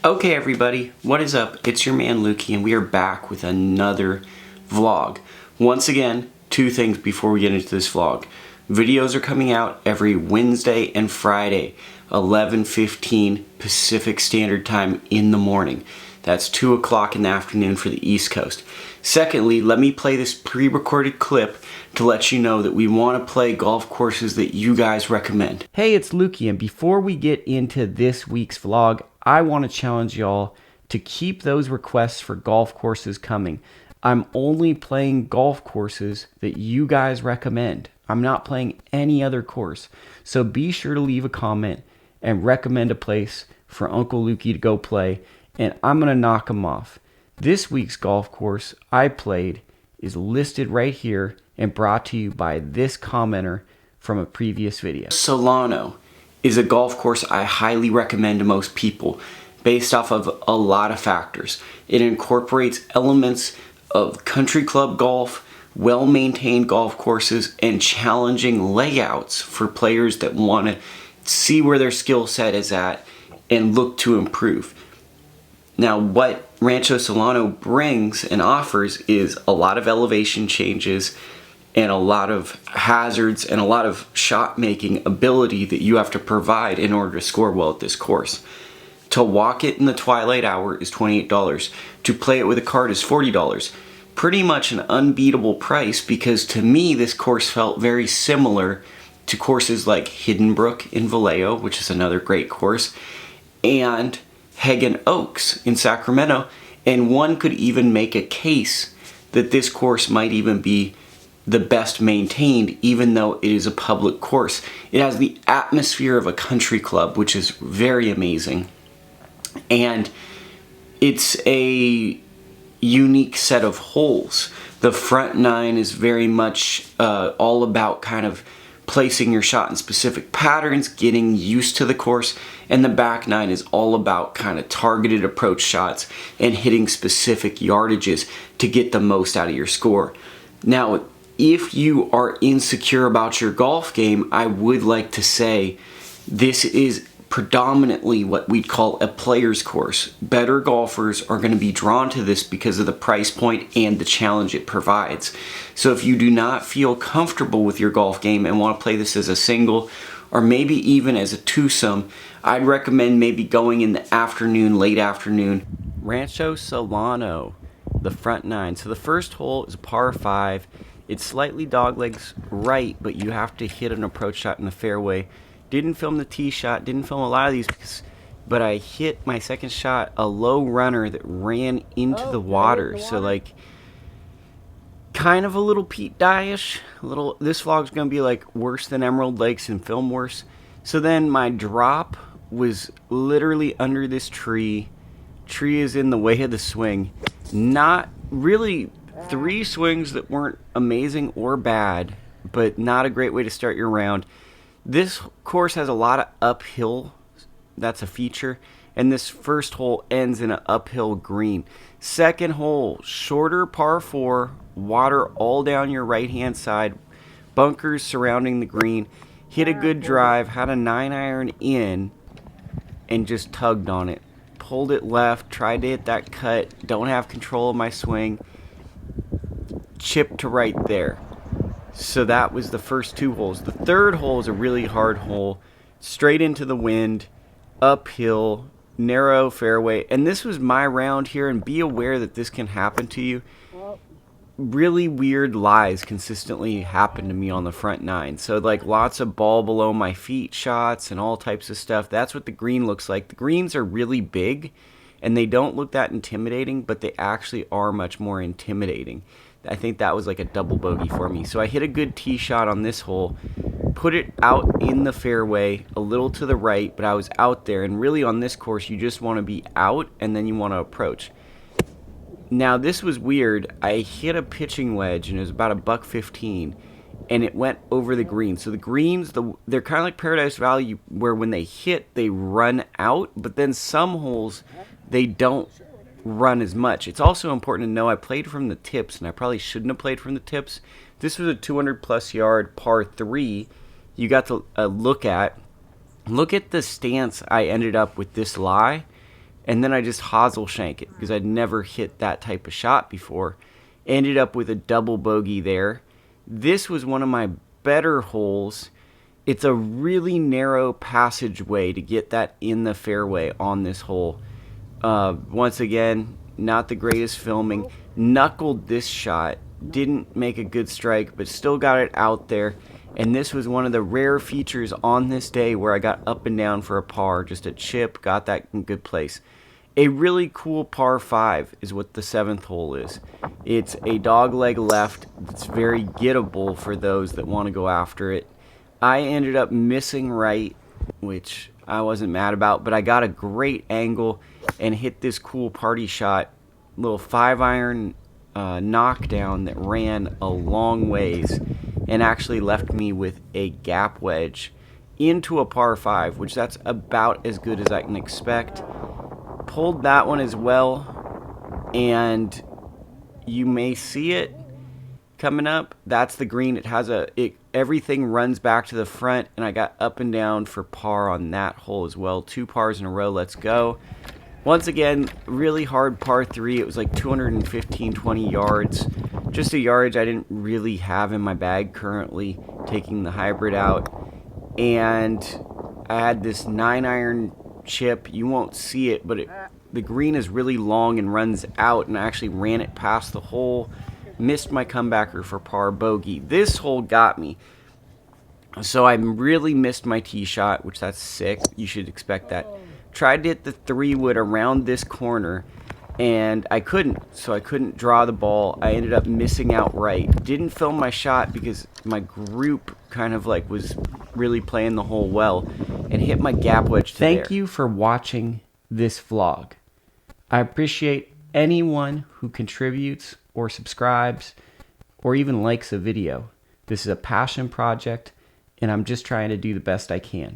Okay everybody, what is up? It's your man Lukie and we are back with another vlog. Once again, two things before we get into this vlog. Videos are coming out every Wednesday and Friday, 11:15 Pacific Standard Time in the morning. That's 2 o'clock in the afternoon for the East Coast. Secondly, let me play this pre-recorded clip to let you know that we want to play golf courses that you guys recommend. Hey, it's Lukie, and before we get into this week's vlog, I want to challenge y'all to keep those requests for golf courses coming. I'm only playing golf courses that you guys recommend. I'm not playing any other course. So be sure to leave a comment and recommend a place for Uncle Lukie to go play, and I'm going to knock them off. This week's golf course I played is listed right here and brought to you by this commenter from a previous video. Solano is a golf course I highly recommend to most people based off of a lot of factors. It incorporates elements of country club golf, well-maintained golf courses, and challenging layouts for players that want to see where their skill set is at and look to improve. Now, what Rancho Solano brings and offers is a lot of elevation changes and a lot of hazards and a lot of shot making ability that you have to provide in order to score well at this course. To walk it in the twilight hour is $28. To play it with a cart is $40. Pretty much an unbeatable price, because to me this course felt very similar to courses like Hidden Brook in Vallejo, which is another great course, and Hagen Oaks in Sacramento, and one could even make a case that this course might even be the best maintained, even though it is a public course. It has the atmosphere of a country club, which is very amazing, and it's a unique set of holes. The front nine is very much all about kind of placing your shot in specific patterns, getting used to the course, and the back nine is all about kind of targeted approach shots and hitting specific yardages to get the most out of your score. Now, if you are insecure about your golf game, I would like to say this is predominantly what we'd call a player's course. Better golfers are going to be drawn to this because of the price point and the challenge it provides. So if you do not feel comfortable with your golf game and want to play this as a single or maybe even as a twosome, I'd recommend maybe going in the afternoon, late afternoon. Rancho Solano, the front nine. So the first hole is a par 5. It's slightly doglegs right, but you have to hit an approach shot in the fairway. Didn't film the tee shot, didn't film a lot of these, but I hit my second shot, a low runner that ran into the water. So like, kind of a little Pete Dye-ish. This vlog's gonna be like worse than Emerald Lakes and film worse. So then my drop was literally under this tree. Tree is in the way of the swing. Not really 3 swings that weren't amazing or bad, but not a great way to start your round. This course has a lot of uphill. That's a feature. And this first hole ends in an uphill green. Second hole, shorter par 4, water all down your right-hand side, bunkers surrounding the green. Hit a good drive, had a 9-iron in, and just tugged on it. Pulled it left, tried to hit that cut, don't have control of my swing. Chipped to right there. So that was the first 2 holes. The third hole is a really hard hole. Straight into the wind, uphill, narrow fairway. And this was my round here, and be aware that this can happen to you. Really weird lies consistently happen to me on the front nine. So like lots of ball below my feet shots and all types of stuff. That's what the green looks like. The greens are really big, and they don't look that intimidating, but they actually are much more intimidating. I think that was like a double bogey for me. So I hit a good tee shot on this hole, put it out in the fairway, a little to the right, but I was out there. And really on this course, you just want to be out and then you want to approach. Now this was weird. I hit a pitching wedge and it was about $1.15, and it went over the green. So the greens, they're kind of like Paradise Valley, where when they hit, they run out, but then some holes, they don't run as much. It's also important to know I played from the tips, and I probably shouldn't have played from the tips. This was a 200+ yard par 3 you got to look at the stance I ended up with this lie. and then I just hosel shank it because I'd never hit that type of shot before. Ended up with a double bogey there. This was one of my better holes. It's a really narrow passageway to get that in the fairway on this hole. Once again, not the greatest filming. Knuckled this shot. Didn't make a good strike, but still got it out there. And this was one of the rare features on this day where I got up and down for a par. Just a chip, got that in good place. A really cool par 5 is what the 7th hole is. It's a dog leg left that's very gettable for those that want to go after it. I ended up missing right, which I wasn't mad about, but I got a great angle and hit this cool party shot, little 5-iron knockdown that ran a long ways and actually left me with a gap wedge into a par 5, which that's about as good as I can expect. Pulled that one as well, and you may see it coming up. That's the green. It has everything runs back to the front, and I got up and down for par on that hole as well. 2 pars in a row. Let's go. Once again, really hard par 3. It was like 20 yards. Just a yardage I didn't really have in my bag currently, taking the hybrid out. And I had this 9-iron chip. You won't see it, but the green is really long and runs out, and I actually ran it past the hole. Missed my comebacker for par bogey. This hole got me. So I really missed my tee shot, which that's sick. You should expect that. Tried to hit the 3-wood around this corner, and I couldn't. So I couldn't draw the ball. I ended up missing out right. Didn't film my shot because my group kind of like was really playing the hole well, and hit my gap wedge to there. Thank you for watching this vlog. I appreciate anyone who contributes or subscribes or even likes a video. This is a passion project, and I'm just trying to do the best I can.